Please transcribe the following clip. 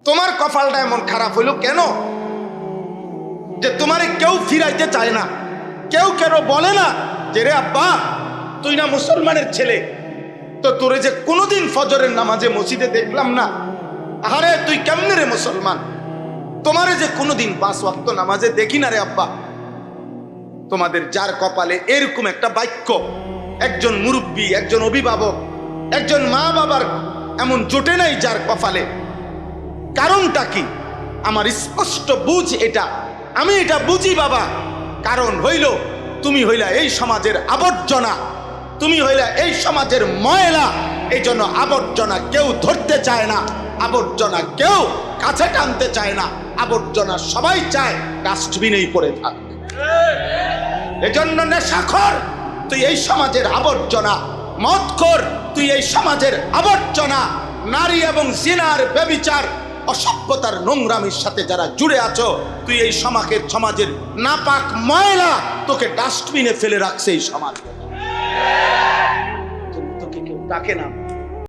তোমার কপালটা এমন খারাপ হইল কেন যে তোমারে কেউ ফিরাইতে চায় না? কেউ কেন বলে না যে রে আব্বা তুই না মুসলমানের ছেলে, তো তোরে যে কোনোদিন ফজরের নামাজে মসজিদে দেখলাম না, আরে তুই কেমনে রে মুসলমান? তোমারে যে কোনোদিন 5 ওয়াক্ত নামাজে দেখি না রে আব্বা। তোমাদের যার কপালে এরকম একটা বাক্য, একজন মুরব্বী, একজন অভিভাবক, একজন মা বাবার এমন জোটে নাই যার কপালে, কারণটা কি? আমার স্পষ্ট বুঝ এটা, আমি এটা বুঝি বাবা। কারণ হইল তুমি হইলা এই সমাজের আবর্জনা, তুমি হইলা এই সমাজের ময়লা। এই জন্য আবর্জনা কেউ ধরতে চায় না, আবর্জনা কেউ কাছে টানতে চায় না, আবর্জনা সবাই চায় ডাস্টবিনেই পড়ে থাকবে। এজন্য নেশাখোর তুই এই সমাজের আবর্জনা, মদখোর তুই এই সমাজের আবর্জনা, নারী এবং জিনার ব্যভিচার অসভ্যতার নোংরামির সাথে যারা জুড়ে আছো, তুই এই সমাজের নাপাক ময়লা, তোকে ডাস্টবিনে ফেলে রাখছে এই সমাজ। তোকে কেউ ডাকে না।